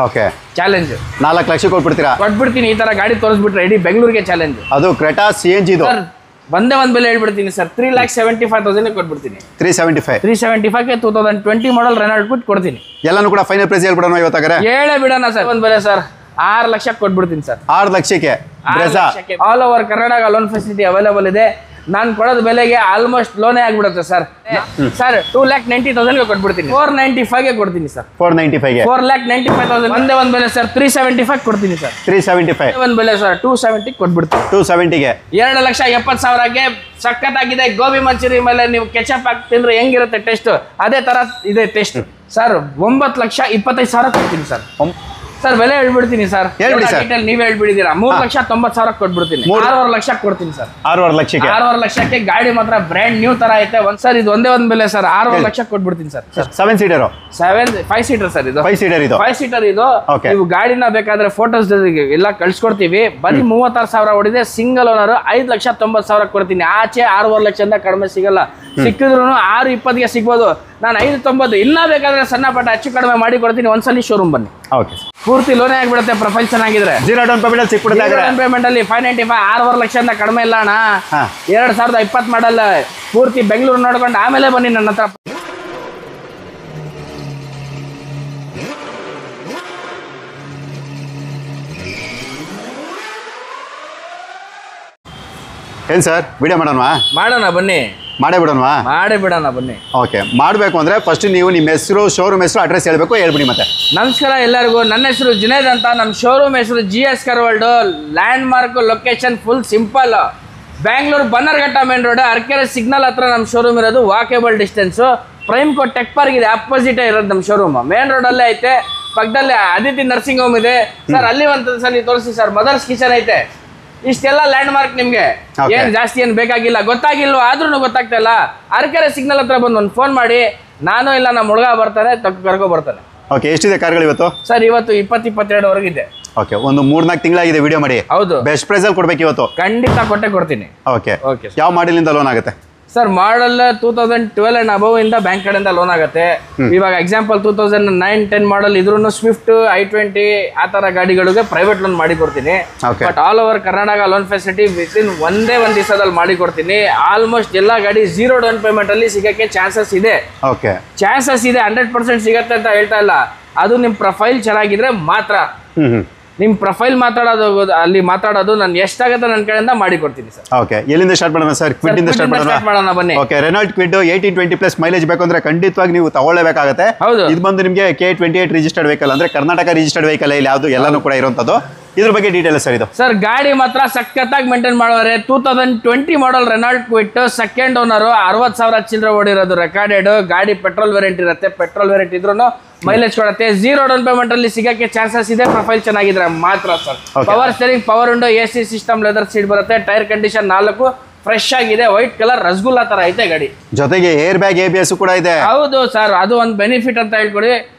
Okay challenge 4 lakh ಕೊಟ್ಬಿಡ್ತೀರಾ? ಕೊಟ್ಬಿಡ್ತೀನಿ. ಈ ತರ ಗಾಡಿ ತೋರಿಸ್ಬಿಟ್ರೆ ಇಡೀ ಬೆಂಗಳೂರಿಗೆ ಚಾಲೆಂಜ್. ಅದು ಕ್ರೆಟಾ CNG ಇದು ಸರ್ ಒಂದೇ ಒಂದು ಬೆಲೆ ಹೇಳ್ಬಿಡ್ತೀನಿ ಸರ್, 3,75,000 ಕೊಟ್ಬಿಡ್ತೀನಿ. 375 2020 ಮಾಡಲ್ ರೆನಾಲ್ಟ್ ಬಿಟ್ಟು ಕೊಡ್ತೀನಿ. ಎಲ್ಲಾನು ಕೂಡ ಫೈನಲ್ ಪ್ರೈಸ್ ಹೇಳ್ಬಿಡೋಣ ಇವತ್ತಾಗರೆ? ಹೇಳೇ ಬಿಡೋಣ ಸರ್. ಒಂದು ಬೆಲೆ ಸರ್ 6 ಲಕ್ಷಕ್ಕೆ ಕೊಟ್ಬಿಡ್ತೀನಿ ಸರ್. 6 ಲಕ್ಷಕ್ಕೆ all over Karnataka loan facility available ಇದೆ. ನಾನು ಕೊಡೋದು ಬೆಲೆಗೆ ಆಲ್ಮೋಸ್ಟ್ ಲೋನೇ ಆಗ್ಬಿಡುತ್ತೆ ಸರ್. ಸರ್ 2,90,000 ಕೊಟ್ಬಿಡ್ತೀನಿ. 495 ಕೊಡ್ತೀನಿ ಸರ್. 495 4,95,000 ಒಂದೇ ಒಂದು ಬೆಲೆ ಸರ್. 375 ಕೊಡ್ತೀನಿ ಸರ್. 375 ಒಂದು ಬೆಲೆ ಸರ್ 270 ಕೊಟ್ಬಿಡ್ತೀನಿ. 270ಗೆ 2,70,000ಕ್ಕೆ ಸಖತ್ತಾಗಿದೆ. ಗೋಬಿ ಮಂಚೂರಿ ಮೇಲೆ ನೀವು ಕೆಚಪ್ ಹಾಕಿ ತಿಂದ್ರೆ ಹೆಂಗಿರುತ್ತೆ ಟೇಸ್ಟ್, ಅದೇ ತರ ಇದೆ ಟೇಸ್ಟ್ ಸರ್. 9,25,000 ಕೊಡ್ತೀನಿ ಸರ್. ಸರ್ ಬೆಲೆ ಹೇಳ್ಬಿಡ್ತೀನಿ ಸರ್. ಡೀಟೇಲ್ ನೀವೇ ಹೇಳ್ಬಿಡಿದೀರಾ. 3,90,000 ಕೊಟ್ಬಿಡ್ತೀನಿ. 6.5 ಲಕ್ಷ ಕೊಡ್ತೀನಿ ಸರ್. 6.5 ಲಕ್ಷಕ್ಕೆ ಗಾಡಿ ಮಾತ್ರ ಬ್ರ್ಯಾಂಡ್ ನ್ಯೂ ತರ ಐತೆ. ಸರ್ ಇದು ಒಂದೇ ಒಂದು ಬೆಲೆ ಸರ್. 6.5 ಲಕ್ಷ ಕೊಟ್ಬಿಡ್ತೀನಿ ಸರ್. 7 seater 5 seater sir. ಇದು 5 ಸೀಟರ್ ಇದು 5 ಸೀಟರ್ ಇದು. ನೀವು ಗಾಡಿನ ಬೇಕಾದ್ರೆ ಫೋಟೋಸ್ ಎಲ್ಲ ಕಳ್ಸಿಕೊಡ್ತೀವಿ. ಬರೀ 36,000 ಹೊಡಿದೆ. ಸಿಂಗಲ್ ಓನರ್ 5,90,000 ಕೊಡ್ತೀನಿ. ಆಚೆ 6.5 ಲಕ್ಷದಿಂದ ಕಡಿಮೆ ಸಿಗಲ್ಲ. ಸಿಕ್ಕಿದ್ರು 6.20ಗೆ ಸಿಗ್ಬೋದು. ನಾನು 5.90 ಇನ್ನ ಬೇಕಾದ್ರೆ ಸಣ್ಣ ಪಟ್ಟ ಹೆಚ್ಚು ಕಡಿಮೆ ಮಾಡಿ ಕೊಡ್ತೀನಿ. ಒಂದ್ಸಲಿ ಶೋರೂಮ್ ಬನ್ನಿ. ಓಕೆ ಪೂರ್ತಿ ಲೋನೇ ಆಗ್ಬಿಡುತ್ತೆ. ಪ್ರೊಫೈಲ್ ಚೆನ್ನಾಗಿದ್ರೆ 0 ಡೌನ್ ಪೇಮೆಂಟ್ ಸಿಕ್ಬಿಡುತ್ತೆ. 0 ಡೌನ್ ಪೇಮೆಂಟ್ ಅಲ್ಲಿ 595 6.5 ಲಕ್ಷದಿಂದ ಕಡಿಮೆ ಇಲ್ಲ ಅಣ್ಣ. 2020 ಮಾಡಲ್ಲ. ಪೂರ್ತಿ ಬೆಂಗಳೂರು ನೋಡ್ಕೊಂಡು ಆಮೇಲೆ ಬನ್ನಿ ನನ್ನ ಹತ್ರ. ಏನ್ ಸರ್ ವಿಡಿಯೋ ಮಾಡೋಣ ಬನ್ನಿ. ಮಾಡೇ ಬಿಡೋಣ ಬನ್ನಿ. ಓಕೆ, ಮಾಡಬೇಕು ಅಂದ್ರೆ ಫಸ್ಟ್ ನೀವು ನಿಮ್ಮ ಹೆಸರು, ಶೋರೂಮ್ ಹೆಸರು, ಅಡ್ರೆಸ್ ಹೇಳ್ಬೇಕು. ಹೇಳ್ಬಿಡಿ ಮತ್ತೆ. ನಮಸ್ಕಾರ ಎಲ್ಲರಿಗೂ. ನನ್ನ ಹೆಸರು ಜುನೇದ್ ಅಂತ. ನಮ್ಮ ಶೋರೂಮ್ ಹೆಸರು GS car world. Landmark location full simple. Bangalore Bannerghatta main road Arkere signal ಹತ್ರ ನಮ್ಮ ಶೋರೂಮ್ ಇರೋದು. Walkable distance. Prime court tech park ಇದೆ, ಅಪೋಸಿಟ್ ಇರೋದು ನಮ್ಮ ಶೋರೂಮ್. ಮೇನ್ ರೋಡ್ ಅಲ್ಲೇ ಐತೆ. ಪಕ್ಕದಲ್ಲಿ ಅದಿತಿ ನರ್ಸಿಂಗ್ ಹೋಮ್ ಇದೆ ಸರ್. ಅಲ್ಲಿ ಒಂದು ಸಲ ತೋರಿಸಿ ಸರ್. ಮದರ್ಸ್ ಕಿಚನ್ ಐತೆ. ಇಷ್ಟೆಲ್ಲ ಲ್ಯಾಂಡ್ ಮಾರ್ಕ್ ನಿಮ್ಗೆ ಏನ್ ಜಾಸ್ತಿ ಏನ್ ಬೇಕಾಗಿಲ್ಲ. ಗೊತ್ತಾಗಿಲ್ವ ಆದ್ರೂ ಗೊತ್ತಾಗ್ತಾ ಇಲ್ಲ. ಅರಕೆರೆ ಸಿಗ್ನಲ್ ಹತ್ರ ಬಂದು ಒಂದು ಫೋನ್ ಮಾಡಿ. ನಾನು ಇಲ್ಲ ನಮ್ಮ ಹುಡುಗ ಬರ್ತಾನೆ, ಕರ್ಕೊ ಬರ್ತಾನೆ. ಓಕೆ, ಎಷ್ಟಿದೆ ಕಾರ್ಗಳು ಇವತ್ತು? ಸರ್ ಇವತ್ತು 20-22 ವರೆಗಿದೆ. ಓಕೆ, ಒಂದು 3-4 ತಿಂಗಳಾಗಿದೆ ವಿಡಿಯೋ ಮಾಡಿ. ಹೌದು, ಬೆಸ್ಟ್ ಪ್ರೈಸ್ ಅಲ್ಲಿ ಕೊಡ್ಬೇಕು ಇವತ್ತು. ಖಂಡಿತ ಕೊಡ್ತೀನಿ. ಓಕೆ, ಯಾವ ಮಾಡೆಲಿಂದ ಲೋನ್ ಆಗುತ್ತೆ ಸರ್? ಮಾಡಲ್ 2012 ಅಂಡ್ ಅಬವ್ ಇಂದ ಬ್ಯಾಂಕ್ ಕಡೆಯಿಂದ ಲೋನ್ ಆಗುತ್ತೆ. ಇವಾಗ ಎಕ್ಸಾಂಪಲ್ 2009-10 ಮಾಡಲ್ ಇದ್ರೂ ಸ್ವಿಫ್ಟ್, i20 ಆ ತರ ಗಾಡಿಗಳಿಗೆ ಪ್ರೈವೇಟ್ ಲೋನ್ ಮಾಡಿ ಕೊಡ್ತೀನಿ. But all over Karnataka loan facility within ಒಂದೇ ಒಂದು ದಿವಸದಲ್ಲಿ ಮಾಡಿ ಕೊಡ್ತೀನಿ. ಆಲ್ಮೋಸ್ಟ್ ಎಲ್ಲ ಗಾಡಿ 0 ಡೌನ್ ಪೇಮೆಂಟ್ ಅಲ್ಲಿ ಸಿಗಕ್ಕೆ ಚಾನ್ಸಸ್ ಇದೆ. ಚಾನ್ಸಸ್ ಇದೆ, 100% ಸಿಗತ್ತೆ ಅಂತ ಹೇಳ್ತಾ ಇಲ್ಲ. ಅದು ನಿಮ್ ಪ್ರೊಫೈಲ್ ಚೆನ್ನಾಗಿದ್ರೆ ಮಾತ್ರ. ನಿಮ್ ಪ್ರೊಫೈಲ್ ಮಾತಾಡೋದು ನಾನು ಎಷ್ಟಾಗುತ್ತೆ ನನ್ನ ಕಡೆಯಿಂದ ಮಾಡಿ ಕೊಡ್ತೀನಿ ಸರ್. ಓಕೆ, ಎಲ್ಲಿಂದ ಸ್ಟಾರ್ಟ್ ಮಾಡೋಣ ಸರ್? ಕ್ವಿಡ್ ಇಂದ ಸ್ಟಾರ್ಟ್ ಮಾಡೋಣ ಬನ್ನಿ. ಓಕೆ, ರೆನಾಲ್ಟ್ ಕ್ವಿಡ್ 18-20+ ಮೈಲೇಜ್ ಬೇಕು ಅಂದ್ರೆ ಖಂಡಿತವಾಗಿ ನೀವು ತಗೊಳ್ಳೇಬೇಕಾಗುತ್ತೆ. ಇದು ಬಂದು ನಿಮಗೆ K28 ರಿಜಿಸ್ಟರ್ಡ್ ವೆಹಿಕಲ್ ಅಂದ್ರೆ ಕರ್ನಾಟಕ ರಿಜಿಸ್ಟರ್ಡ್ ವೆಹಿಕಲ್. ಇಲ್ಲಿ ಯಾವುದು ಎಲ್ಲಾನು ಕೂಡ ಇರುವಂತದ್ದು. ಇದ್ರ ಬಗ್ಗೆ ಡೀಟೇಲ್ ಸರ್. ಇದು ಸರ್ ಗಾಡಿ ಮಾತ್ರ ಸಖತ್ತಾಗಿ ಮೇಂಟೈನ್ ಮಾಡೋರೆ. 2020 ಮಾಡಲ್ ರೆನಾಲ್ಟ್ ಕ್ವಿಡ್ ಸೆಕೆಂಡ್ ಓನರ್. 60,000 ಚಿಲ್ಲರೆ ಓಡಿರೋದು ರೆಕಾರ್ಡೆಡ್ ಗಾಡಿ. ಪೆಟ್ರೋಲ್ ವೇರಿಯಂಟ್ ಇರುತ್ತೆ. ಪೆಟ್ರೋಲ್ ವೇರಿಯಂಟ್ ಇದ್ರೂ ಮೈಲೇಜ್ ಕೊಡುತ್ತೆ. 0 ಡೌನ್ ಪೇಮೆಂಟ್ ಅಲ್ಲಿ ಸಿಗಕ್ಕೆ ಚಾನ್ಸಸ್ ಇದೆ. ಪ್ರೊಫೈಲ್ ಚೆನ್ನಾಗಿದ್ರೆ ಮಾತ್ರ sir. Power steering, power window, AC system, leather seat ಬರುತ್ತೆ. ಟೈರ್ ಕಂಡೀಷನ್ 4 ಫ್ರೆಶ್ ಆಗಿದೆ. ವೈಟ್ ಕಲರ್ ರಸಗುಲ್ಲಾ ತರ ಐತೆ ಗಾಡಿ. ಜೊತೆಗೆ ಏರ್ ಬ್ಯಾಗ್, ABS ಕೂಡ ಇದೆ. ಹೌದು ಸರ್, ಅದು ಒಂದು ಬೆನಿಫಿಟ್ ಅಂತ ಹೇಳ್ಕೊಡಿ.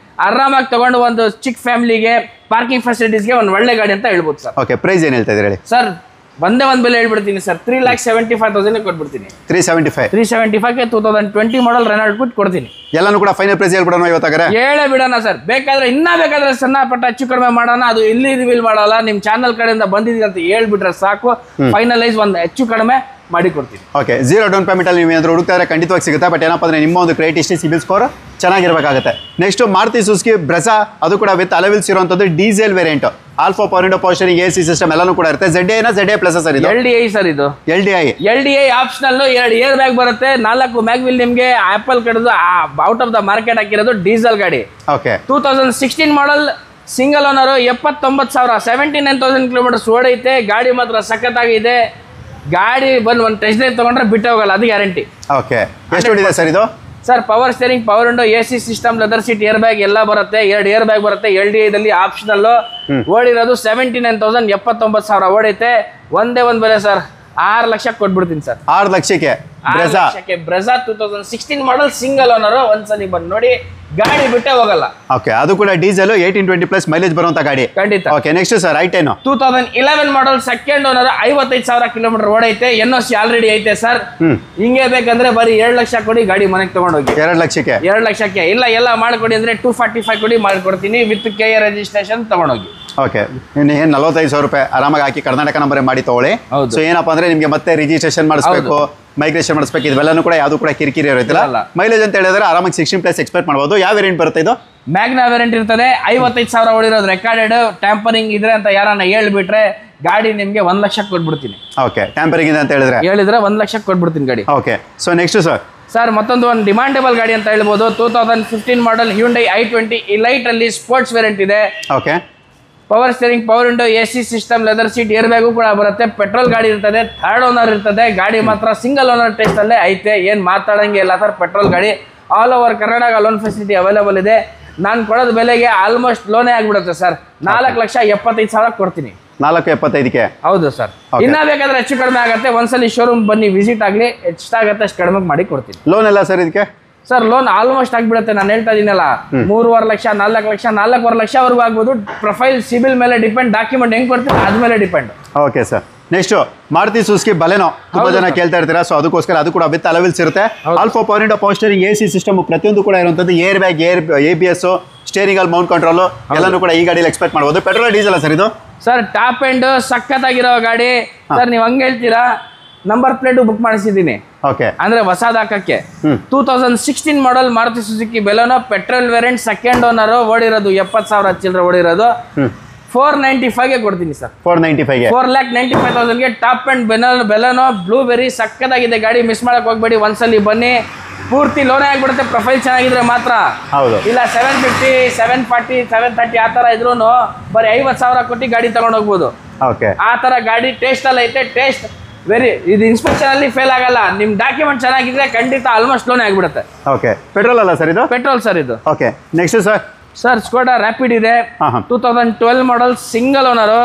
ಆರಾಮಾಗಿ ತಗೊಂಡು ಒಂದು ಚಿಕ್ಕ ಫ್ಯಾಮಿಲಿಗೆ ಪಾರ್ಕಿಂಗ್ ಫೆಸಿಲಿಟೀಸ್ಗೆ ಒಂದು ಒಳ್ಳೆ ಗಾಡಿ ಅಂತ ಹೇಳ್ಬೋದು ಸರ್. ಓಕೆ, ಪ್ರೈಸ್ ಏನು ಹೇಳ್ತಾ ಇದ್ದೀರಿ ಸರ್? ಒಂದೇ ಒಂದು ಬೆಲೆ ಹೇಳ್ಬಿಡ್ತೀನಿ ಸರ್. 3,75,000 ಕೊಟ್ಬಿಡ್ತೀನಿ. 375ಗೆ 2020 ಮಾಡಲ್ ರೆನಾಲ್ಟ್ ಬಿಟ್ಟು ಕೊಡ್ತೀನಿ. ಎಲ್ಲಾನು ಕೂಡ ಫೈನಲ್ ಪ್ರೈಸ್ ಹೇಳ್ಬಿಡೋಣ ಇವತ್ತಾಗರೆ? ಹೇಳೇ ಬಿಡೋಣ ಸರ್. ಬೇಕಾದ್ರೆ ಸಣ್ಣ ಪಟ್ಟ ಹೆಚ್ಚು ಕಡಿಮೆ ಮಾಡೋಣ. ಅದು ಇಲ್ಲಿ ರಿವೀಲ್ ಮಾಡಲ್ಲ. ನಿಮ್ ಚಾನಲ್ ಕಡೆಯಿಂದ ಬಂದಿದ್ದೀವಿ ಅಂತ ಹೇಳ್ಬಿಟ್ರೆ ಸಾಕು. ಫೈನಲೈಸ್ ಒಂದು ಹೆಚ್ಚು ಕಡಿಮೆ ಮಾಡಿ ಕೊಡ್ತೀನಿ. ಓಕೆ, 0 ಡೌನ್ ಪೇಮೆಂಟ್ ಅಲ್ಲಿ ನೀವು ಏನಾದರೂ ಹುಡುಕ್ತಾರೆ ಖಂಡಿತವಾಗಿ ಸಿಗುತ್ತೆ. ಬಟ್ ಏನಪ್ಪ ಅಂದ್ರೆ ನಿಮ್ಮ ಒಂದು ಕ್ರೆಡಿಟ್ ಹಿಸ್ಟ್ರಿ, ಸಿಬಿಲ್ ಸ್ಕೋರ್ ಚೆನ್ನಾಗಿರ್ಬೇಕಾಗುತ್ತೆ. ನೆಕ್ಸ್ಟ್ ಮಾರುತಿ ಸುಜುಕಿ ಬ್ರೆಜಾ, ಅದು ಕೂಡ ವಿತ್ ಅಲವಿಲ್ಸ್ ಇರುವಂತದ್ದು diesel variant. Alpha power window, power steering, AC system ಎಲ್ಲಾನು ಕೂಡ ಇರುತ್ತೆ. ZA ಸರ್ ಇದು? LDI sir. ಇದು LDI ಆಪ್ಷನಲ್. 2 ಏರ್ ಬ್ಯಾಗ್ ಬರುತ್ತೆ. 4 ಮ್ಯಾಗ್ ವೀಲ್ ನಿಮ್ಗೆ ಆಪಲ್ ಕಡೆದು ಔಟ್ ಆಫ್ ದ ಮಾರ್ಕೆಟ್ ಹಾಕಿರೋದು ಡೀಸೆಲ್ ಗಾಡಿ. Okay, 2016 model single owner. 79,000 79,000 kilometres ಓಡೈತೆ. ಗಾಡಿ ಮಾತ್ರ ಸಖತ್ತಾಗಿದೆ. ಗಾಡಿ ಬಂದು ಒಂದು ಟೆಸ್ಟ್ ಡ್ರೈವ್ ತಗೊಂಡ್ರೆ ಬಿಟ್ಟು ಹೋಗಲ್ಲ, ಅದು ಗ್ಯಾರಂಟಿ. ಓಕೆ, ಎಷ್ಟು ಹೊಡಿದೆ ಸರ್ ಇದು? Sir power steering, power window, AC system, leather seat, air bag ಎಲ್ಲ ಬರುತ್ತೆ. 2 ಏರ್ ಬ್ಯಾಗ್ ಬರುತ್ತೆ. LDI ದಲ್ಲಿ ಆಪ್ಷನಲ್. ಓಡಿರೋದು 79,000 79,000 ಓಡೈತೆ. ಒಂದೇ ಒಂದು ಬೆಲೆ ಸರ್. 6 ಲಕ್ಷಕ್ಕೆ ಕೊಟ್ಬಿಡ್ತೀನಿ ಸರ್. 6 ಲಕ್ಷಕ್ಕೆ Brezza Brezza 2016 model single owner. ಒಂದ್ಸಲಿ ಬಂದು ನೋಡಿ, ಗಾಡಿ ಬಿಟ್ಟೆ ಹೋಗಲ್ಲ. ಓಕೆ, ಅದು ಕೂಡ ಡೀಸೆಲ್ 18-20+ ಮೈಲೇಜ್ ಬರುವಂತ ಗಾಡಿ. ಖಂಡಿತ. Okay, next sir i10 2011 model second owner, 55,000 kilometre ಓಡೈತೆ. NOC ಆಲ್ರೆಡಿ ಐತೆ ಸರ್. ಹಿಂಗೆ ಬೇಕಂದ್ರೆ ಬರೀ 7 ಲಕ್ಷ ಕೊಡಿ, ಗಾಡಿ ಮನೆಗೆ ತಗೊಂಡೋಗಿ. 2 ಲಕ್ಷಕ್ಕೆ? 2 ಲಕ್ಷಕ್ಕೆ ಇಲ್ಲ, ಎಲ್ಲ ಮಾಡ್ಕೊಡಿ ಅಂದ್ರೆ 245 ಕೊಡಿ, ಮಾಡ್ಕೊಡ್ತೀನಿ ವಿತ್ KA ರಿಜಿಸ್ಟ್ರೇಷನ್ ತಗೊಂಡೋಗಿ. ಓಕೆ, ಇನ್ನು ಏನು 45,000 ರೂಪಾಯಿ ಆರಾಮಾಗಿ ಹಾಕಿ ಕರ್ನಾಟಕ ನಂಬರ್ ಮಾಡಿ ತಗೊಳ್ಳಿ. ಸೊ ಏನಪ್ಪಾ ಅಂದ್ರೆ ನಿಮಗೆ ಮತ್ತೆ ರಿಜಿಸ್ಟ್ರೇಷನ್ ಮಾಡಿಸ್ಬೇಕು, ಮೈಗ್ರೇಷನ್ ಮಾಡಿಸ್ಬೇಕು, ಇದೆಲ್ಲನೂ ಕೂಡ ಯಾವುದು ಕೂಡ ಕಿರಿಕಿರಿ ಇರುತ್ತಿಲ್ಲ. ಮೈಲೇಜ್ ಅಂತ ಹೇಳಿದ್ರೆ ಆರಾಮಾಗಿ 16+ ಎಕ್ಸ್ಪೆಕ್ಟ್ ಮಾಡ್ಬೋದು. ಯಾವ ವೇರಿಯಂಟ್ ಬರುತ್ತೆ ಇದು? ಮ್ಯಾಗ್ನಾ ವೇರಿಯಂಟ್ ಇರ್ತದೆ. 55,000 ಓಡಿರೋದು ರೆಕಾರ್ಡೆಡ್. ಟ್ಯಾಂಪರಿಂಗ್ ಇದ್ರೆ ಅಂತ ಯಾರನ್ನ ಹೇಳ್ಬಿಟ್ರೆ ಗಾಡಿ ನಿಮಗೆ 1 ಲಕ್ಷಕ್ಕೆ ಕೊಟ್ಬಿಡ್ತೀನಿ. ಓಕೆ, ಟ್ಯಾಂಪರಿಂಗ್ ಇದೆ ಅಂತ ಹೇಳಿದ್ರೆ 1 ಲಕ್ಷಕ್ಕೆ ಕೊಟ್ಬಿಡ್ತೀನಿ ಗಾಡಿ. ಓಕೆ, ಸೊ ನೆಕ್ಸ್ಟ್ ಸರ್ ಮತ್ತೊಂದು ಒಂದು ಡಿಮಾಂಡೇಬಲ್ ಗಾಡಿ ಅಂತ ಹೇಳ್ಬೋದು. 2015 ಮಾಡಲ್ Hyundai i20 Elite ಅಲ್ಲಿ ಸ್ಪೋರ್ಟ್ಸ್ ವೇರಿಯಂಟ್ ಇದೆ. Okay, power steering, power window, AC system, leather seat, air bag ಕೂಡ ಬರುತ್ತೆ. ಪೆಟ್ರೋಲ್ ಗಾಡಿ ಇರ್ತದೆ, 3rd ಓನರ್ ಇರ್ತದೆ. ಗಾಡಿ ಮಾತ್ರ ಸಿಂಗಲ್ ಓನರ್ ಟೆಸ್ಟ್ ಅಲ್ಲೇ ಐತೆ, ಏನ್ ಮಾತಾಡಂಗೆ ಇಲ್ಲ ಸರ್. ಪೆಟ್ರೋಲ್ ಗಾಡಿ all over Karnataka loan facility available ಇದೆ. ನಾನು ಕೊಡೋದು ಬೆಲೆಗೆ ಆಲ್ಮೋಸ್ಟ್ ಲೋನೇ ಆಗ್ಬಿಡುತ್ತೆ ಸರ್. 4,75,000 ಕೊಡ್ತೀನಿ. 4,75ಕ್ಕೆ? ಹೌದು ಸರ್. ಇನ್ನ ಬೇಕಾದ್ರೆ ಹೆಚ್ಚು ಕಡಿಮೆ ಆಗುತ್ತೆ. ಒಂದ್ಸಲಿ ಶೋರೂಮ್ ಬನ್ನಿ, ವಿಸಿಟ್ ಆಗಲಿ, ಎಷ್ಟಾಗತ್ತೆ ಅಷ್ಟು ಕಡಿಮೆ ಮಾಡಿ ಕೊಡ್ತೀನಿ. ಲೋನ್ ಎಲ್ಲ ಸರ್ ಇದಕ್ಕೆ? ಸರ್ ಲೋನ್ ಆಲ್ಮೋಸ್ಟ್ ಆಗ್ಬಿಡುತ್ತೆ. ನಾನು ಹೇಳ್ತಾ ಇದೀನಲ್ಲ, 3.5 ಲಕ್ಷ, 4 ಲಕ್ಷ, 4.25 ಲಕ್ಷವರೆಗೂ ಆಗ್ಬೋದು. ಪ್ರೊಫೈಲ್, ಸಿಬಿಲ್ ಮೇಲೆ ಡಿಪೆಂಡ್, ಡಾಕ್ಯುಮೆಂಟ್ ಹೆಂಗ್ ಕೊಡ್ತೀವಿ ಅದ್ಮೇಲೆ depend. Okay sir. Next Maruti Suzuki Baleno ತುಂಬಾ ಜನ ಕೇಳ್ತಾ ಇರ್ತೀರಾ, ಸೊ ಅದಕ್ಕೋಸ್ಕರ ಅದು ಕೂಡ ವಿತ್ ಅಲವಿಲ್ಸ್ ಇರುತ್ತೆ. Alpha power window, power steering, AC system ಪ್ರತಿಯೊಂದು ಕೂಡ ಇರುವಂತದ್ದು. ಏರ್ ಬ್ಯಾಗ್, ABS, ಸ್ಟೇರಿಂಗ್ ಅಲ್ಲಿ ಮೌಂಟ್ ಕಂಟ್ರೋಲ್ ಎಲ್ಲಾನು ಕೂಡ ಈ ಗಾಡಿಯಲ್ಲಿ ಎಕ್ಸ್ಪೆಕ್ಟ್ ಮಾಡಬಹುದು. ಪೆಟ್ರೋಲ್ ಡೀಸೆಲ್ ಸರ್ ಇದು? ಸರ್ ಟಾಪ್ ಎಂಡ್ ಸಖತ್ತಾಗಿರೋ ಗಾಡಿ ಸರ್. ನೀವು ಹಂಗೆ ಹೇಳ್ತೀರಾ, ನಂಬರ್ ಪ್ಲೇಟ್ ಬುಕ್ ಮಾಡಿಸಿದ್ದೀನಿ. ಓಕೆ, ಅಂದ್ರೆ ಹೊಸದ ಹಾಕಕ್ಕೆ. 2016 model Maruti Suzuki Baleno, petrol variant, second owner, ಓಡಿರೋದು 70,000 ಚಿಲ್ಲರೆ ಓಡಿರೋದು. 495ಗೆ ಕೊಡ್ತೀನಿ ಸರ್. 495ಗೆ? 4,95,000ಗೆ ಟಾಪ್ ಅಂಡ್ ಬೆಲೆನೋ ಬ್ಲೂಬೆರಿ ಸಕ್ಕದಾಗಿದೆ ಗಾಡಿ. ಮಿಸ್ ಮಾಡಕ್ ಹೋಗ್ಬೇಡಿ, ಒಂದ್ಸಲಿ ಬನ್ನಿ. ಪೂರ್ತಿ ಲೋನೇ ಆಗ್ಬಿಡುತ್ತೆ ಪ್ರೊಫೈಲ್ ಚೆನ್ನಾಗಿದ್ರೆ ಮಾತ್ರ. ಹೌದು. ಇಲ್ಲ 750, 740, 730 ಆ ತರ ಇದ್ರು ಬರೀ 50,000 ಕೊಟ್ಟು ಗಾಡಿ ತಗೊಂಡು ಹೋಗ್ಬೋದು. ಓಕೆ, ಆ ತರ ಗಾಡಿ ಟೇಸ್ಟ್ ಅಲ್ಲಿ ಐತೆ. ಟೇಸ್ಟ್ ವೆರಿ, ಇದು ಇನ್ಸ್ಪೆಕ್ಷನ್ ಅಲ್ಲಿ ಫೇಲ್ ಆಗಲ್ಲ. ನಿಮ್ ಡಾಕ್ಯುಮೆಂಟ್ ಚೆನ್ನಾಗಿದ್ರೆ ಖಂಡಿತ ಆಲ್ಮೋಸ್ಟ್ ಲೋನೇ ಆಗ್ಬಿಡುತ್ತೆ. ಓಕೆ, ಪೆಟ್ರೋಲ್ ಅಲ್ಲ ಸರ್ ಇದು? ಪೆಟ್ರೋಲ್ ಸರ್ ಇದು. Okay, next sir? Sir Skoda Rapid ಇದೆ. 2012 ಮಾಡಲ್ ಸಿಂಗಲ್ ಓನರು.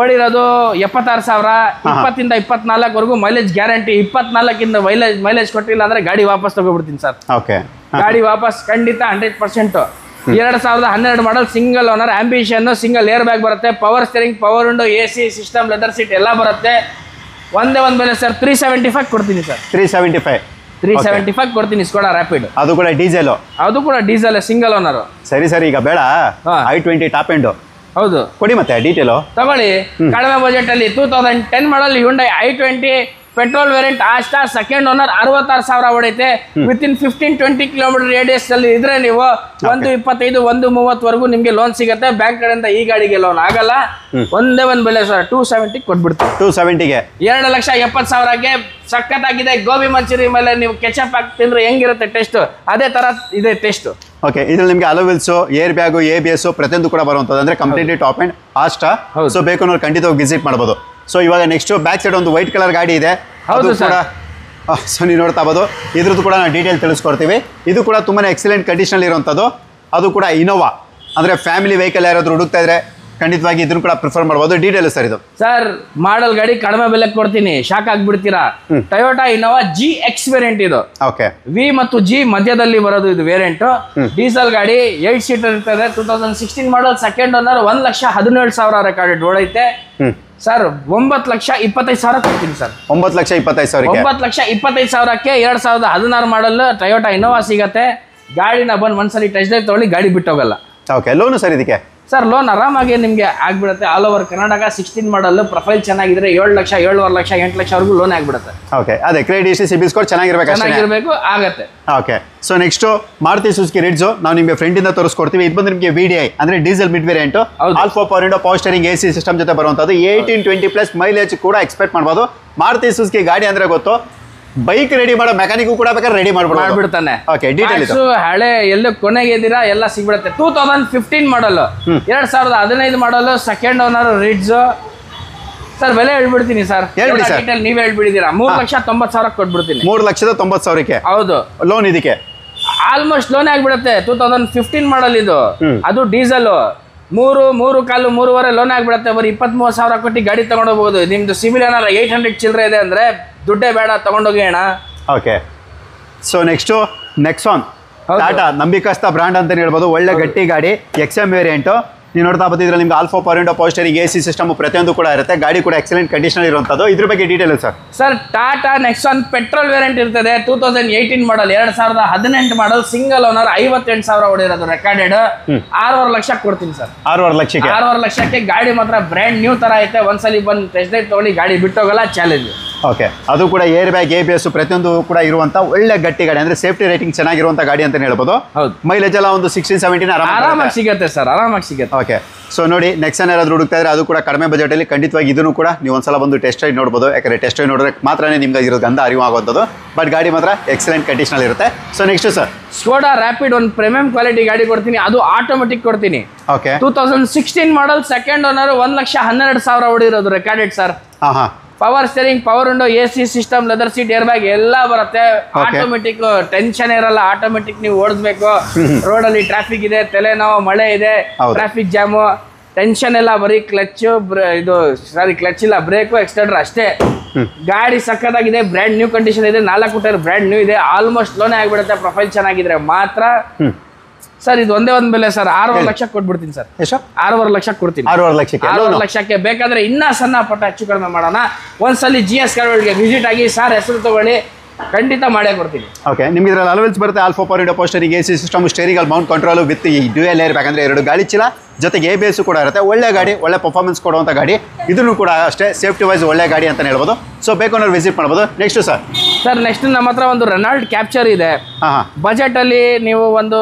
ಓಡಿರೋದು 76,000. 20-24 ಮೈಲೇಜ್ ಗ್ಯಾರಂಟಿ. 24 ಮೈಲೇಜ್ ಕೊಟ್ಟಿಲ್ಲ ಅಂದ್ರೆ ಗಾಡಿ ವಾಪಸ್ ತಗೋಬಿಡ್ತೀನಿ ಸರ್. ಓಕೆ, ಗಾಡಿ ವಾಪಸ್ ಖಂಡಿತ 100%. 2012 model single owner. Ambition, single air bag ಬರುತ್ತೆ. Power steering, power window, AC system, leather seat ಎಲ್ಲ ಬರುತ್ತೆ. ಒಂದೇ ಒಂದು ಬೆಲೆ ಸರ್, 375 ಕೊಡ್ತೀನಿ ಸರ್. 375 ಕೊಡ್ತೀನಿ. ಸ್ಕೋಡಾ ರ್ಯಾಪಿಡ್, ಅದು ಕೂಡ ಡೀಸೆಲ್. Single owner. ಸರಿ ಸರಿ, ಈಗ ಬೇಡ, i20 ಟಾಪ್ ಎಂಡ್. ಹೌದು, ಕೊಡಿ ಮತ್ತೆ ಡೀಟೇಲು ತಗೊಳ್ಳಿ. ಕಡಿಮೆ ಬಜೆಟ್ ಅಲ್ಲಿ 2010 model Hyundai i20 petrol variant Asta, second owner, 66,000 ಹೊಡೈತೆ. ವಿತಿನ್ 15-20 ಕಿಲೋಮೀಟರ್ ರೇಡಿಯಸ್ ಅಲ್ಲಿ ಇದ್ರೆ ನೀವು 125, 130 ನಿಮ್ಗೆ ಲೋನ್ ಸಿಗುತ್ತೆ. ಬ್ಯಾಂಕ್ ಕಡೆಯಿಂದ ಈ ಗಾಡಿಗೆ ಲೋನ್ ಆಗಲ್ಲ. ಒಂದೇ ಒಂದು ಬೆಲೆ ಸರ್, 270 ಕೊಟ್ಬಿಡ್ತೀವಿ. 270ಗೆ 2,70,000ಗೆ ಸಖತ್ತಾಗಿದೆ. ಗೋಬಿ ಮಂಚೂರಿ ಮೇಲೆ ನೀವು ಕೆಚಪ್ ಹಾಕಿ ತಿಂದ್ರೆ ಹೆಂಗಿರುತ್ತೆ ಟೇಸ್ಟ್, ಅದೇ ತರ ಇದೆ ಟೇಸ್ಟ್. ಓಕೆ, ಇದ್ರಲ್ಲಿ ನಿಮಗೆ ಅಲೋವಿಲ್ಸ್, ಏರ್ ಬ್ಯಾಗು, ABS ಪ್ರತಿಯೊಂದು ಕೂಡ ಬರುವಂಥದ್ದು. ಅಂದ್ರೆ completely top and Asta. So ಬೇಕು ಅನ್ನೋರು ಖಂಡಿತವಾಗಿ ವಿಸಿಟ್ ಮಾಡ್ಬೋದು. ಸೊ ಇವಾಗ ನೆಕ್ಸ್ಟ್ ಬ್ಯಾಕ್ ಸೈಡ್ ಒಂದು ವೈಟ್ ಕಲರ್ ಗಾಡಿ ಇದೆ. ಅದು ಕೂಡ ಸೊ ನೀವು ನೋಡ್ತಾ ಇರ್ಬೋದು. ಇದ್ರದ್ದು ಕೂಡ ನಾವು ಡೀಟೇಲ್ ತಿಳಿಸ್ಕೊಡ್ತೀವಿ. ಇದು ಕೂಡ ತುಂಬಾ ಎಕ್ಸಲೆಂಟ್ ಕಂಡೀಷನಲ್ಲಿ ಇರುವಂಥದ್ದು. ಅದು ಕೂಡ ಇನೋವಾ, ಅಂದರೆ ಫ್ಯಾಮಿಲಿ ವೆಹಿಕಲ್ ಯಾರಾದರೂ ಹುಡುಕ್ತಾ ಇದ್ರೆ ಖಂಡಿತವಾಗಿ ಇದನ್ನು ಕೂಡ ಪ್ರಿಫರ್ ಮಾಡ್ಬೋದು. ಡೀಟೇಲ್ ಸರ್ ಇದು? ಸರ್ ಮಾಡಲ್ ಗಾಡಿ ಕಡಿಮೆ ಬೆಲೆಗೆ ಕೊಡ್ತೀನಿ, ಶಾಕ್ ಆಗ್ಬಿಡ್ತೀರಾ. ಟೊಯೋಟಾ ಇನೋವಾ GX ವೇರಿಯಂಟ್ ಇದು. ಓಕೆ, V ಮತ್ತು G ಮಧ್ಯದಲ್ಲಿ ಬರೋದು ಇದು ವೇರಿಯಂಟ್. ಡೀಸೆಲ್ ಗಾಡಿ, 8 ಸೀಟರ್ ಇರ್ತದೆ. 2016 ಮಾಡಲ್, ಸೆಕೆಂಡ್ ಓನರ್, 1,17,000 ರೆಕಾರ್ಡೆಡ್ ಓಡೈತೆ. ಸರ್ 9,25,000 ಕೊಡ್ತೀನಿ ಸರ್. 9,25,000? 9,25,000ಕ್ಕೆ 2016 ಮಾಡಲ್ ಟೊಯೋಟಾ ಇನೋವಾ ಸಿಗತ್ತೆ. ಗಾಡಿನ ಬಂದು ಒಂದ್ಸಲಿ ಟೆಸ್ಟ್ ಡ್ರೈವ್ ತಗೊಳ್ಳಿ, ಗಾಡಿ ಬಿಟ್ಟೋಗಲ್ಲ. ಓಕೆ, ಲೋನು ಸರ್ ಇದಕ್ಕೆ? ಸರ್ ಲೋನ್ ಆರಾಮಾಗಿ ನಿಮಗೆ ಆಗ್ಬಿಡುತ್ತೆ. All over Karnataka. 16 ಮಾಡಲ್, ಪ್ರೊಫೈಲ್ ಚೆನ್ನಾಗಿದ್ರೆ 7 ಲಕ್ಷ, 7.5 ಲಕ್ಷ, 8 ಲಕ್ಷವರೆಗೂ ಲೋನ್ ಆಗ್ಬಿಡುತ್ತೆ. ಓಕೆ, ಅದೇ ಕ್ರೆಡಿಟ್ ಸಿಬಿಲ್ ಸ್ಕೋರ್ ಚೆನ್ನಾಗಿರ್ಬೇಕು ಆಗತ್ತೆ. Okay, so next Maruti Suzuki ridge ನಾವು ನಿಮಗೆ ಫ್ರೆಂಡ್ ಇಂದ ತೋರಿಸ್ಕೊಡ್ತೀವಿ. ಇದು ಬಂದು ನಿಮಗೆ VDI ಅಂದ್ರೆ diesel mid variant. Alpha power window, power steering, AC system ಜೊತೆ ಬರುವಂತದ್ದು. 18-20+ ಮೈಲೇಜ್ ಕೂಡ ಎಕ್ಸ್ಪೆಕ್ಟ್ ಮಾಡ್ಬೋದು. ಮಾರುತಿ ಸುಜುಕಿ ಗಾಡಿ ಅಂದ್ರೆ ಗೊತ್ತು, ಬೈಕ್ ರೆಡಿ ಮಾಡೋ ಮೆಕ್ಯಾನಿಕ್ ಕೂಡ ಬೇಕಾದ್ರೆ ರೆಡಿ ಮಾಡ್ಬಿಡ್ತಾನೆ. ಓಕೆ, ಡೀಟೇಲ್ ಹಳೆ ಎಲ್ಲ ಕೊನೆಗೆ ಇದ್ದೀರಾ ಎಲ್ಲ ಸಿಗ್ಬಿಡುತ್ತೆ. 2015 ಮಾಡಲ್, 2015 ಮಾಡಲ್, ಸೆಕೆಂಡ್ ಓನರ್, ರಿಡ್ಜ್. ಸರ್ ಬೆಲೆ ಹೇಳ್ಬಿಡ್ತೀನಿ ಸರ್, ಡೀಟೇಲ್ ನೀವೇ ಹೇಳ್ಬಿಡಿದೀರಾ. 3,90,000 ಕೊಟ್ಬಿಡ್ತೀನಿ. 3,90,000ಕ್ಕೆ? ಹೌದು. ಲೋನ್ ಇದಕ್ಕೆ ಆಲ್ಮೋಸ್ಟ್ ಲೋನ್ ಆಗ್ಬಿಡುತ್ತೆ. 2015 ಮಾಡಲ್ ಇದು, ಅದು ಡೀಸೆಲ್. 3.25 ಲೋನ್ ಆಗ್ಬಿಡುತ್ತೆ. ಬರೀ 23,000 ಕೊಟ್ಟು ಗಾಡಿ ತಗೊಂಡೋಗ್ಬೋದು. ನಿಮ್ದು ಸಿವಿಲ್ ಏನಾರ 800 ಚಿಲ್ಲರೆ ಇದೆ ಅಂದ್ರೆ ದುಡ್ಡೇ ಬೇಡ, ತಗೊಂಡೋಗಿ ಅಣ್ಣ. ಓಕೆ. ಸೊ ನೆಕ್ಸ್ಟು ನೆಕ್ಸಾನ್ ಹೌದು. ಟಾಟಾ ನಂಬಿಕಸ್ಥ ಬ್ರಾಂಡ್ ಅಂತಲೇ ಹೇಳ್ಬೋದು. ಒಳ್ಳೆ ಗಟ್ಟಿ ಗಾಡಿ, XM ವೇರಿಯಂಟು. ನೀವು ನೋಡ್ತಾ ಬಂದಿದ್ರೆ ನಿಮ್ಗೆ alpha power window, power steering, AC system ಪ್ರತಿಯೊಂದು ಕೂಡ ಇರುತ್ತೆ. ಗಾಡಿ ಕೂಡ ಎಕ್ಸಲೆಂಟ್ ಕಂಡೀಷನ್ ಇರುವಂಥದ್ದು. ಇದ್ರ ಬಗ್ಗೆ detail sir. Sir Tata Nexon petrol variant ಇರ್ತದೆ. 2018 ಮಾಡಲ್, 2018 ಮಾಡಲ್, ಸಿಂಗಲ್ ಓನರ್, 58,000 ಹೊಡಿರೋದು ರೆಕಾರ್ಡೆಡ್. 6.5 ಲಕ್ಷ ಕೊಡ್ತೀನಿ ಸರ್. 6.5 ಲಕ್ಷಕ್ಕೆ 6.5 ಲಕ್ಷಕ್ಕೆ ಗಾಡಿ ಮಾತ್ರ ಬ್ರ್ಯಾಂಡ್ ನ್ಯೂ ತರ ಐತೆ. ಒಂದ್ಸಲಿ ಬಂದು ಟೆಸ್ಟ್ ಡ್ರೈವ್ ತಗೊಳ್ಳಿ, ಗಾಡಿ ಬಿಟ್ಟೋಗಲ್ಲ, ಚಾಲೆಂಜ್. ಓಕೆ. ಅದು ಕೂಡ ಏರ್ ಬ್ಯಾಗ್, ABS ಪ್ರತಿಯೊಂದು ಕೂಡ ಇರುವಂಥ ಒಳ್ಳೆ ಗಟ್ಟಿ ಗಾಡಿ, ಅಂದರೆ ಸೇಫ್ಟಿ ರೇಟಿಂಗ್ ಚೆನ್ನಾಗಿರುವಂಥ ಗಾಡಿ ಅಂತ ಹೇಳ್ಬೋದು. ಹೌದು. ಮೈಲೇಜ್ ಎಲ್ಲ ಒಂದು 16-17 ಆರಾಮಾಗಿ ಸಿಗುತ್ತೆ ಸರ್, ಆರಾಮಾಗಿ ಸಿಗುತ್ತೆ. ಓಕೆ. ಸೊ ನೋಡಿ, ನೆಕ್ಸಾನ್ ಯಾರಾದರೂ ಹುಡುಕ್ತಾ ಇದ್ರೆ ಅದು ಕೂಡ ಕಡಿಮೆ ಬಜೆಟಲ್ಲಿ ಖಂಡಿತವಾಗಿ ಇದನ್ನು ಕೂಡ ನೀವು ಒಂದ್ಸಲ ಬಂದು ಟೆಸ್ಟ್ ಡ್ರೈವ್ ನೋಡ್ಬೋದು. ಯಾಕಂದರೆ ಟೆಸ್ಟ್ ಡ್ರೈವ್ ನೋಡಿದ್ರೆ ಮಾತ್ರನೇ ನಿಮ್ಗೆ ಇರೋ ಗಂಧ ಅರಿವು ಆಗುವಂಥದ್ದು. ಬಟ್ ಗಾಡಿ ಮಾತ್ರ ಎಕ್ಸಲೆಂಟ್ ಕಂಡೀಷನಲ್ಲಿ ಇರುತ್ತೆ. So next sir, Skoda rapid, ಒಂದು ಪ್ರೀಮಿಯಂ ಕ್ವಾಲಿಟಿ ಗಾಡಿ ಕೊಡ್ತೀನಿ, ಅದು ಆಟೋಮೆಟಿಕ್ ಕೊಡ್ತೀನಿ. ಓಕೆ. 2016 ಮಾಡಲ್, ಸೆಕೆಂಡ್ ಓನರ್, 1,12,000 ಹೊಡಿರೋದು ರೆಕಾರ್ಡೆಡ್ ಸರ್. ಹಾಂ ಹಾಂ. Power steering, power window, AC system, leather seat, air bag ಎಲ್ಲ ಬರುತ್ತೆ. ಆಟೋಮೆಟಿಕ್, ಟೆನ್ಷನ್ ಇರಲ್ಲ. ಆಟೋಮೆಟಿಕ್ ನೀವು ಓಡಿಸ್ಬೇಕು. ರೋಡಲ್ಲಿ ಟ್ರಾಫಿಕ್ ಇದೆ, ತಲೆನೋವು, ಮಳೆ ಇದೆ, ಟ್ರಾಫಿಕ್ ಜಾಮು, ಟೆನ್ಷನ್ ಎಲ್ಲ. ಬರೀ ಕ್ಲಚ್, ಇದು ಸಾರಿ ಕ್ಲಚ್ ಇಲ್ಲ, ಬ್ರೇಕು, ಎಕ್ಸ್ಟೆಂಡರ್ ಅಷ್ಟೇ. ಗಾಡಿ ಸಕ್ಕತ್ತಾಗಿದೆ, ಬ್ರ್ಯಾಂಡ್ ನ್ಯೂ ಕಂಡೀಷನ್ ಇದೆ. 4 ಟೈರ್ ಬ್ರ್ಯಾಂಡ್ ನ್ಯೂ ಇದೆ. ಆಲ್ಮೋಸ್ಟ್ ಲೋನೇ ಆಗಿಬಿಡುತ್ತೆ, ಪ್ರೊಫೈಲ್ ಚೆನ್ನಾಗಿದ್ರೆ ಮಾತ್ರ. ಸರ್ ಇದು ಒಂದೇ ಒಂದು ಬೆಲೆ ಸರ್, 6.5 ಲಕ್ಷ ಕೊಟ್ಬಿಡ್ತೀನಿ ಸರ್. ಎಷ್ಟು? 6.5 ಲಕ್ಷ ಕೊಡ್ತೀನಿ. 6.5 ಲಕ್ಷಕ್ಕೆ 6.5 ಲಕ್ಷಕ್ಕೆ ಬೇಕಾದ್ರೆ ಇನ್ನೂ ಸಣ್ಣ ಪಟ್ಟ ಹೆಚ್ಚು ಕಡಿಮೆ ಮಾಡೋಣ. ಒಂದ್ಸಲಿ GS ಕಾರ್ಗಳಿಗೆ ವಿಸಿಟ್ ಆಗಿ ಸರ್ ಹೆಸರು ತಗೊಳ್ಳಿ, ಖಂಡಿತ ಮಾಡೇ ಕೊಡ್ತೀನಿ. ಓಕೆ. ನಿಮ್ಗೆ ಇದರಲ್ಲಿ ಅಲವೆನ್ಸ್ ಬರುತ್ತೆ. Alpha power window, power steering, AC system, steering Mount control with ಈ ಡ್ಯೂಯಲ್ ಏರ್ ಬ್ಯಾಗ್, ಅಂದರೆ 2 ಗಾಳಿ ಚೀಲ ಜೊತೆಗೆ ABS ಕೂಡ ಇರುತ್ತೆ. ಒಳ್ಳೆ ಗಾಡಿ, ಒಳ್ಳೆ ಪರ್ಫಾರ್ಮೆನ್ಸ್ ಕೊಡುವಂಥ ಗಾಡಿ. ಇದನ್ನು ಕೂಡ ಅಷ್ಟೇ ಸೇಫ್ಟಿ ವೈಸ್ ಒಳ್ಳೆ ಗಾಡಿ ಅಂತ ಹೇಳ್ಬೋದು. ಸೊ ಬೇಕು ಅನ್ನೋರು ವಿಸಿಟ್ ಮಾಡ್ಬೋದು. Next sir. ಸರ್ ನೆಕ್ಸ್ಟ್ ನಮ್ಮ ಹತ್ರ ಒಂದು ರೆನಾಲ್ಡ್ ಕ್ಯಾಪ್ಚರ್ ಇದೆ. ಹಾಂ ಹಾಂ. ಬಜೆಟಲ್ಲಿ ನೀವು ಒಂದು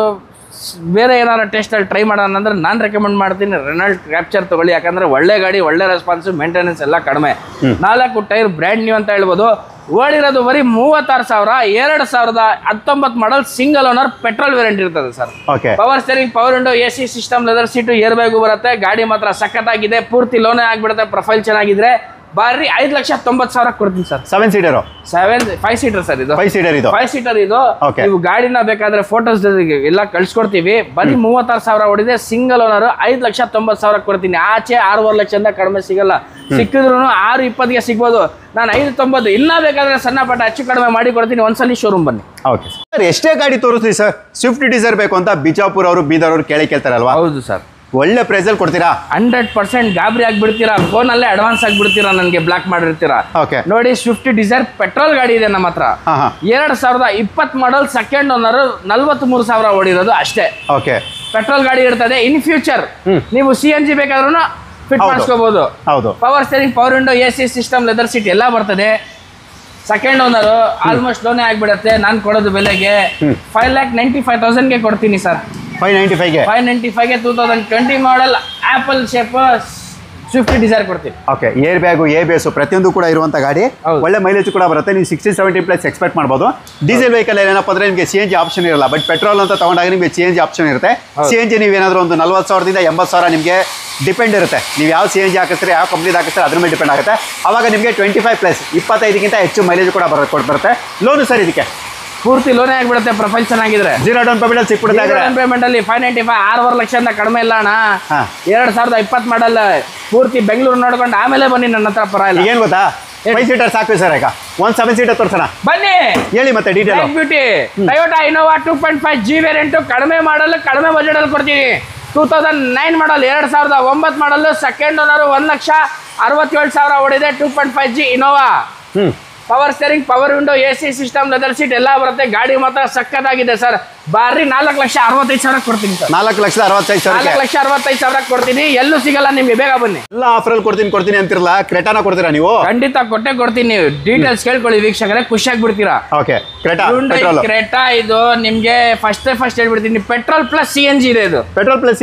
ಬೇರೆ ಏನಾರು ಟೆಸ್ಟಲ್ಲಿ ಟ್ರೈ ಮಾಡೋಣ ಅಂದ್ರೆ ನಾನು ರೆಕಮೆಂಡ್ ಮಾಡ್ತೀನಿ ರೆನಾಲ್ಡ್ ಕ್ಯಾಪ್ಚರ್ ತಗೊಳ್ಳಿ. ಯಾಕಂದರೆ ಒಳ್ಳೆ ಗಾಡಿ, ಒಳ್ಳೆ ರೆಸ್ಪಾನ್ಸು, ಮೇಂಟೆನೆನ್ಸ್ ಎಲ್ಲ ಕಡಿಮೆ. 4 ಟೈರ್ ಬ್ರ್ಯಾಂಡ್ ನ್ಯೂ ಅಂತ ಹೇಳ್ಬೋದು. ಓಡಿರೋದು ಬರೀ 36,000. 2019 ಮಾಡಲ್, ಸಿಂಗಲ್ ಓನರ್, ಪೆಟ್ರೋಲ್ ವೇರಿಯಂಟ್ ಇರ್ತದೆ sir. Okay. Power steering, power window, AC system, leather seat, air bag ಬರುತ್ತೆ. ಗಾಡಿ ಮಾತ್ರ ಸಖತ್ತಾಗಿದೆ, ಪೂರ್ತಿ ಲೋನೇ ಆಗಿಬಿಡುತ್ತೆ ಪ್ರೊಫೈಲ್ ಚೆನ್ನಾಗಿದ್ರೆ. ಬಾರಿ 5,90,000 ಕೊಡ್ತೀನಿ ಸರ್. 7 ಸೀಟರು? 5 ಸೀಟರ್ ಸರ್ ಇದು. 5 ಸೀಟರ್ ಇದು. 5 ಸೀಟರ್ ಇದು. Okay. ನೀವು ಗಾಡಿನ ಬೇಕಾದ್ರೆ ಫೋಟೋಸ್ ಎಲ್ಲ ಕಳ್ಸಿಕೊಡ್ತೀವಿ. ಬರೀ 36,000 ಹೊಡಿದೆ, ಸಿಂಗಲ್ ಓನರ್, 5,90,000 ಕೊಡ್ತೀನಿ. ಆಚೆ 6.5 ಲಕ್ಷದಿಂದ ಕಡಿಮೆ ಸಿಗಲ್ಲ. ಸಿಕ್ಕಿದ್ರು 6.20ಗೆ ಸಿಗ್ಬೋದು. ನಾನು 5.90 ಇನ್ನೂ ಬೇಕಾದ್ರೆ ಸಣ್ಣ ಪಟ್ಟ ಹೆಚ್ಚು ಕಡಿಮೆ ಮಾಡಿ ಕೊಡ್ತೀನಿ. ಒಂದ್ಸಲಿ ಶೋರೂಮ್ ಬನ್ನಿ. Okay sir. ಎಷ್ಟೇ ಗಾಡಿ ತೋರಿಸ್ತೀವಿ ಸರ್, ಸ್ವಿಫ್ಟ್ ಡಿಸೈರ್ ಬೇಕು ಅಂತ ಬಿಜಾಪುರ ಅವರು, ಬೀದರ್ ಅವರು ಕೇಳ್ತಾರಲ್ವಾ? ಹೌದು ಸರ್. ಒಳ್ಳೆ ಪ್ರೈಸಲ್ಲಿ ಕೊಡ್ತೀರಾ? 100% ಗಾಬರಿ ಆಗ್ಬಿಡ್ತೀರಾ. ಫೋನಲ್ಲೇ ಅಡ್ವಾನ್ಸ್ ಆಗಿಬಿಡ್ತೀರಾ, ನನಗೆ ಬ್ಲಾಕ್ ಮಾಡಿರ್ತೀರಾ. ಓಕೆ. ನೋಡಿ, ಸ್ವಿಫ್ಟ್ ಡಿಸೈರ್ ಪೆಟ್ರೋಲ್ ಗಾಡಿ ಇದೆ ನಮ್ಮ ಹತ್ರ. 2020 ಮಾಡಲ್, ಸೆಕೆಂಡ್ ಓನರ್, 43,000 ಓಡಿರೋದು ಅಷ್ಟೇ. ಓಕೆ. ಪೆಟ್ರೋಲ್ ಗಾಡಿ ಇರ್ತದೆ. ಇನ್ ಫ್ಯೂಚರ್ ನೀವು CNG ಬೇಕಾದ್ರೂ ಫಿಟ್ ಮಾಡಿಸ್ಕೋಬಹುದು. ಹೌದು. Power steering, power window, AC system, leather seat ಎಲ್ಲ ಬರ್ತದೆ. ಸೆಕೆಂಡ್ ಓನರ್, ಆಲ್ಮೋಸ್ಟ್ ಲೋನೇ ಆಗ್ಬಿಡತ್ತೆ. ನಾನು ಕೊಡೋದು ಬೆಲೆಗೆ 5,95,000ಗೆ ಕೊಡ್ತೀನಿ ಸರ್. 595ಗೆ 595ಗೆ 2020 ಮಾಡಲ್ ಆಪಲ್ ಶೇಪ್ ಸ್ವಿಫ್ಟ್ ಡಿಸೈರ್ ಕೊಡ್ತೀವಿ. ಓಕೆ. ಏರ್ ಬ್ಯಾಗು, ABS ಪ್ರತಿಯೊಂದು ಕೂಡ ಇರುವಂಥ ಗಾಡಿ. ಒಳ್ಳೆ ಮೈಲೇಜ್ ಕೂಡ ಬರುತ್ತೆ. ನೀವು 16-17 ಪ್ಲಸ್ ಎಕ್ಸ್ಪೆಕ್ಟ್ ಮಾಡ್ಬೋದು. ಡೀಸೆಲ್ ವೆಹಿಕಲ್ ಏನಪ್ಪ ಅಂದರೆ ನಿಮಗೆ CNG ಆಪ್ಷನ್ ಇರಲ್ಲ. ಬಟ್ ಪೆಟ್ರೋಲ್ ಅಂತ ತಗೊಂಡಾಗ ನಿಮಗೆ CNG ಆಪ್ಷನ್ ಇರುತ್ತೆ. CNG ನೀವೇನಾದರೂ ಒಂದು 40,000ದಿಂದ 80,000 ನಿಮಗೆ ಡಿಪೆಂಡ್ ಇರುತ್ತೆ. ನೀವು ಯಾವ CNG ಹಾಕಿಸ್ತಾರೆ, ಯಾವ ಕಂಪ್ನಿದು ಹಾಕಿಸ್ತಾರೆ, ಅದ್ರ ಮೇಲೆ ಡಿಪೆಂಡ್ ಆಗುತ್ತೆ. ಆವಾಗ ನಿಮಗೆ 25 ಪ್ಲಸ್ 25ಗಿಂತ ಹೆಚ್ಚು ಮೈಲೇಜ್ ಕೂಡ ಬರುತ್ತೆ. ಲೋನು ಸರ್ ಇದಕ್ಕೆ ಪೂರ್ತಿ ಲೋನೇ ಆಗಿಬಿಡುತ್ತೆ ಪ್ರೊಫೈಲ್ ಚೆನ್ನಾಗಿದ್ರೆ. 0 ಡೌನ್ ಪೇಮೆಂಟ್ ಸಿಕ್ಬಿಡುತ್ತೆ. ಡೌನ್ ಪೇಮೆಂಟ್ ಅಲ್ಲಿ 595 6.5 ಲಕ್ಷದಿಂದ ಕಡಿಮೆ ಇಲ್ಲ ಅಣ್ಣ. 2020 ಮಾಡಲ್ ಪೂರ್ತಿ ಬೆಂಗಳೂರು ನೋಡ್ಕೊಂಡು ಆಮೇಲೆ ಬನ್ನಿ ನನ್ನ ಹತ್ರ. ಪರವಾಗಿಲ್ಲ. ಏನು ಗೊತ್ತಾ, 5 ಸೀಟರ್ ಸಾಕು ಸರ್. ಈಗ 7 ಸೀಟರ್ ತೋರಿಸೋಣ ಬನ್ನಿ. ಹೇಳಿ ಮತ್ತೆ detail. Beauty Toyota Innova 2.5G variant, ಕಡಿಮೆ ಮಾಡಲ್, ಕಡಿಮೆ ಬಜೆಟ್ ಅಲ್ಲಿ ಕೊಡ್ತೀನಿ. 2009 ಮಾಡಲ್, 2009 ಮಾಡಲ್, ಸೆಕೆಂಡ್ ಓನರ್, 1,67,000 ಓಡಿದೆ. 2.5G Innova. Power steering, power window, AC system, leather seat ಎಲ್ಲ ಬರುತ್ತೆ. ಗಾಡಿ ಮಾತ್ರ ಸಕ್ಕತ್ತಾಗಿದೆ ಸರ್. ಬಾರಿ 4,65,000 ಕೊಡ್ತೀನಿ ಸರ್. 4,65,000 4,65,000 ಕೊಡ್ತೀನಿ. ಎಲ್ಲೂ ಸಿಗಲ್ಲ ನಿಮ್ಗೆ. ಬೇಗ ಬನ್ನಿ. ಎಲ್ಲ ಆಫರಲ್ಲಿ ಕೊಡ್ತೀನಿ ಅಂತಿರಲ್ಲ. ಕ್ರೆಟಾನ ಕೊಡ್ತೀರಾ ನೀವು? ಖಂಡಿತ ಕೊಟ್ಟೆ ಕೊಡ್ತೀನಿ. ಡೀಟೇಲ್ಸ್ ಕೇಳ್ಕೊಳ್ಳಿ ವೀಕ್ಷಕರೇ, ಖುಷಿ ಆಗ್ಬಿಡ್ತೀರಾ. ಓಕೆ. ಕ್ರೆಟಾ ಇದು ನಿಮ್ಗೆ ಫಸ್ಟ್ ಹೇಳ್ಬಿಡ್ತೀನಿ. ಪೆಟ್ರೋಲ್ ಪ್ಲಸ್ CNG ಇದೆ ಇದು. Petrol plus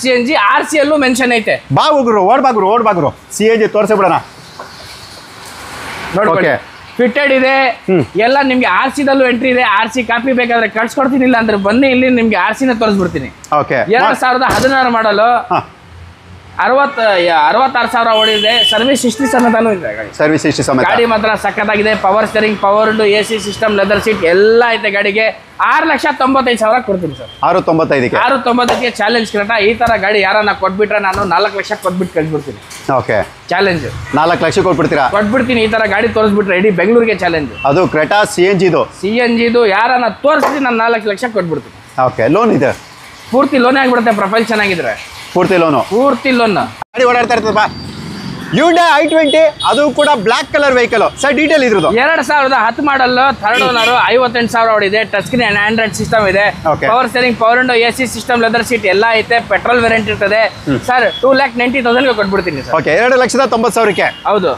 CNG. RC ಅಲ್ಲೂ ಮೆನ್ಷನ್ ಐತೆ. ಬಾಗುರು ಓಡ್ಬಾಗ್ರು CNG ತೋರಿಸಿ ಬಿಡೋಣ. ನೋಡ್ಕೊಳ್ಳಿ, ಫಿಟೆಡ್ ಇದೆ ಎಲ್ಲ. ನಿಮ್ಗೆ RC ದಲ್ಲೂ ಎಂಟ್ರಿ ಇದೆ. RC ಕಾಪಿ ಬೇಕಾದ್ರೆ ಕಳ್ಸ್ಕೊಡ್ತೀನಿ. ಇಲ್ಲ ಅಂದ್ರೆ ಬನ್ನಿ, ಇಲ್ಲಿ ನಿಮ್ಗೆ RCನ ತೋರಿಸ್ಬಿಡ್ತೀನಿ. 2016 ಮಾಡಲು, 66,000 ಓಡಿದೆ. ಸರ್ವಿಸ್ ಹಿಸ್ಟ್ರಿ ಸಮೇತನೂ ಇದೆ ಗಾಡಿ. ಸರ್ವಿಸ್ ಹಿಸ್ಟ್ರಿ ಸಮೇತ ಗಾಡಿ ಮಾತ್ರ ಸಕ್ಕತ್ತಾಗಿದೆ. Power steering, power window, AC system, leather seat ಎಲ್ಲ ಐತೆ ಗಾಡಿಗೆ. 6,95,000 ಕೊಡ್ತೀನಿ ಸರ್. 6,95ಗೆ 6,95ಗೆ ಚಾಲೆಂಜ್ ಕ್ರೆಟಾ. ಈ ತರ ಗಾಡಿ ಯಾರನ್ನ ಕೊಟ್ಬಿಟ್ರೆ ನಾನು 4 ಲಕ್ಷ ಕೊಟ್ಬಿಟ್ಟು ಕಳ್ಸ್ಬಿಡ್ತೀನಿ. ಓಕೆ ಚಾಲೆಂಜ್ 4 ಲಕ್ಷ ಕೊಟ್ಬಿಡ್ತೀರಾ? ಕೊಟ್ಬಿಡ್ತೀನಿ. ಈ ತರ ಗಾಡಿ ತೋರಿಸ್ಬಿಟ್ರೆ ಇಡೀ ಬೆಂಗಳೂರಿಗೆ ಚಾಲೆಂಜ್. ಅದು ಕ್ರೆಟಾ CNG ಇದು. CNG ಇದು ಯಾರನ್ನ ತೋರಿಸಿ ನಾನು 4 ಲಕ್ಷ ಕೊಟ್ಬಿಡ್ತೀನಿ. ಓಕೆ, ಲೋನ್ ಇದೆ? ಪೂರ್ತಿ ಲೋನೇ ಆಗ್ಬಿಡುತ್ತೆ ಪ್ರೊಫೈಲ್ ಚೆನ್ನಾಗಿದ್ರೆ. ಪೂರ್ತಿ ಲೋನು? ಪೂರ್ತಿ ಲೋನ್. ಗಾಡಿ ಓಡಾಡ್ತಾ ಇರ್ತದಪ್ಪ. Hyundai i20 ಅದು ಕೂಡ black colour vehicle. Sir detail ಇದ್ರದ್ದು? 2010 ಮಾಡಲ್, ಥರ್ಡ್ ಓನರ್, 58,000 ಓಡಿದೆ. ಟಚ್ ಸ್ಕ್ರೀನ್ ಆಂಡ್ರಾಯ್ಡ್ ಸಿಸ್ಟಮ್ ಇದೆ. Power steering, power window, AC system, leather seat ಎಲ್ಲ ಐತೆ. ಪೆಟ್ರೋಲ್ ವೇರಿಯಂಟ್ ಇರ್ತದೆ ಸರ್. 2,90,000 ಕೊಟ್ಬಿಡ್ತೀನಿ ಸರ್. ಓಕೆ, 2,90,000ಕ್ಕೆ. ಹೌದು,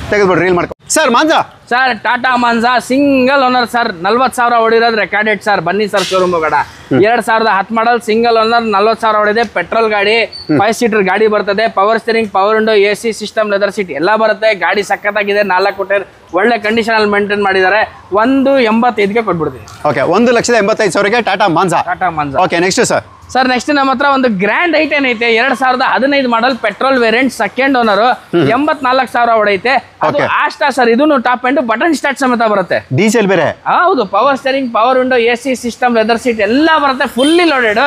ತೆಗೆದ್ಬಿಡ್ರಿ, ರೀಲ್ ಮಾಡ್ಕೊ. Sir Manza? Sir Tata Manza single owner sir. 40,000 ಓಡಿರೋದು ರೆಕಾರ್ಡೆಡ್ ಸರ್. ಬನ್ನಿ ಸರ್ ಶೋರೂಮ್ ಹೋಗೋಣ. 2010 ಮಾಡಲ್, ಸಿಂಗಲ್ ಓನರ್, 40,000 ಓಡಿದೆ. ಪೆಟ್ರೋಲ್ ಗಾಡಿ, 5 ಸೀಟರ್ ಗಾಡಿ ಬರ್ತದೆ. Power steering, power window, AC system, leather seat ಎಲ್ಲ ಬರುತ್ತೆ. ಗಾಡಿ ಸಖತ್ತಾಗಿದೆ. 4 ಟೈರ್ ಒಳ್ಳೆ ಕಂಡೀಷನ್ ಅಲ್ಲಿ ಮೇಂಟೈನ್ ಮಾಡಿದ್ದಾರೆ. 1,85,000ಕ್ಕೆ ಕೊಟ್ಬಿಡ್ತೀನಿ. ಓಕೆ, 1,85,000ಕ್ಕೆ Tata Manza. Tata Manza. Okay, next sir? Sir next ನಮ್ಮ ಹತ್ರ ಒಂದು ಗ್ರ್ಯಾಂಡ್ ಐಟೆನ್ ಐತೆ. 2015 model, petrol variant, second owner, 84,000 ಹೊಡೈತೆ. ಅದು ಆಸ್ಟಾ ಸರ್. ಇದನ್ನು ಟಾಪ್ ಎಂಡ್ ಬಟನ್ ಸ್ಟಾರ್ಟ್ ಸಮೇತ ಬರುತ್ತೆ. ಡೀಸೆಲ್ ಬೇರೆ? ಹೌದು, power steering, power window, AC system, leather seat ಎಲ್ಲ ಬರುತ್ತೆ. Fully loaded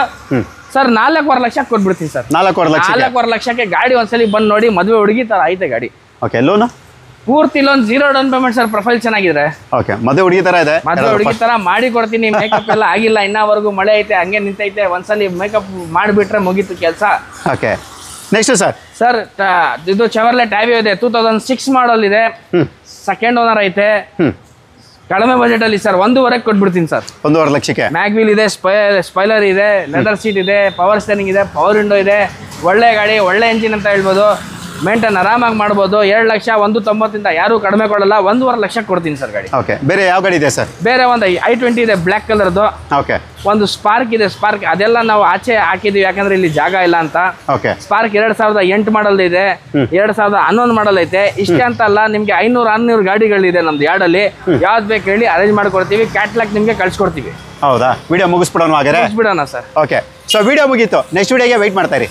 sir. 4,25,000 ಲಕ್ಷಕ್ಕೆ ಕೊಟ್ಬಿಡ್ತೀನಿ ಸರ್. 4,25,000 ಲಕ್ಷಕ್ಕೆ ಗಾಡಿ ಒಂದ್ಸಲಿ ಬಂದು ನೋಡಿ. ಮದುವೆ ಹುಡುಗಿ ತರ ಐತೆ ಗಾಡಿ. Okay, loan? ಪೂರ್ತಿ loan, 0 down payment sir. Profile ಚೆನ್ನಾಗಿದ್ರೆ. ಓಕೆ, ಮದುವೆ ಹುಡುಗಿ ತರ ಇದೆ. ಮದುವೆ ಹುಡುಗಿ ತರ ಮಾಡಿ ಕೊಡ್ತೀನಿ. ಮೇಕಪ್ ಎಲ್ಲ ಆಗಿಲ್ಲ ಇನ್ನವರೆಗೂ, ಮಳೆ ಐತೆ ಹಂಗೆ ನಿಂತೈತೆ. ಒಂದ್ಸಲಿ ಮೇಕಪ್ ಮಾಡಿಬಿಟ್ರೆ ಮುಗೀತು ಕೆಲಸ. Okay, next sir? ಸರ್ ಇದು ಚೆವರ್ಲೆಟ್ ಟ್ಯಾವಿಯೋ ಇದೆ. 2006 ಮಾಡಲ್ ಇದೆ. ಸೆಕೆಂಡ್ ಓನರ್ ಐತೆ. ಕಡಿಮೆ ಬಜೆಟ್ ಅಲ್ಲಿ ಸರ್. 1,5,000 ಕೊಟ್ಬಿಡ್ತೀನಿ ಸರ್. 1,5,000 ಲಕ್ಷಕ್ಕೆ. ಮ್ಯಾಗ್ವೀಲ್ ಇದೆ, ಸ್ಪೈಲರ್ ಇದೆ, ಲೆದರ್ ಸೀಟ್ ಇದೆ, ಪವರ್ ಸ್ಟೇರಿಂಗ್ ಇದೆ, ಪವರ್ ವಿಂಡೋ ಇದೆ. ಒಳ್ಳೆ ಗಾಡಿ, ಒಳ್ಳೆ ಎಂಜಿನ್ ಅಂತ ಹೇಳ್ಬೋದು. ಮೇಂಟೈನ್ ಆರಾಮಾಗಿ ಮಾಡ್ಬೋದು. 2,90,000 ಯಾರು ಕಡಿಮೆ ಕೊಡಲ್ಲ. 1,5,000 ಲಕ್ಷಕ್ಕೆ ಕೊಡ್ತೀನಿ ಸರ್ ಗಾಡಿ. ಓಕೆ, ಬೇರೆ ಯಾವ ಗಾಡಿ ಇದೆ ಸರ್? ಬೇರೆ ಒಂದು i20 ಇದೆ, ಬ್ಲ್ಯಾಕ್ ಕಲರ್ದು. ಓಕೆ, ಒಂದು ಸ್ಪಾರ್ಕ್ ಇದೆ. ಸ್ಪಾರ್ಕ್ ಅದೆಲ್ಲ ನಾವು ಆಚೆ ಹಾಕಿದ್ವಿ, ಯಾಕಂದ್ರೆ ಇಲ್ಲಿ ಜಾಗ ಇಲ್ಲ ಅಂತ. ಓಕೆ, ಸ್ಪಾರ್ಕ್ 2008 ಮಾಡಲ್ ಇದೆ. 2011 ಮಾಡಲ್ ಐತೆ. ಇಷ್ಟೇ ಅಂತ ಅಲ್ಲ, ನಿಮ್ಗೆ 500-600 ಗಾಡಿಗಳಿದೆ ನಮ್ದು ಯಾರ್ಡಲ್ಲಿ. ಯಾವ್ದು ಬೇಕು ಹೇಳಿ ಅರೇಂಜ್ ಮಾಡ್ಕೊಡ್ತೀವಿ. ಕ್ಯಾಟ್ಲಾಗ್ ನಿಮ್ಗೆ ಕಳ್ಸಿಕೊಡ್ತೀವಿ. ಹೌದಾ? ವಿಡಿಯೋ ಮುಗಿಸ್ಬಿಡೋಣ ಹಾಗಾದ್ರೆ? ಮುಗಿಸ್ಬಿಡೋಣ ಸರ್. ಓಕೆ, ಸೊ ವಿಡಿಯೋ ಮುಗೀತು. ನೆಕ್ಸ್ಟ್ ವಿಡಿಯೋಗೆ ವೆಯ್ಟ್ ಮಾಡ್ತಾ ಇರಿ.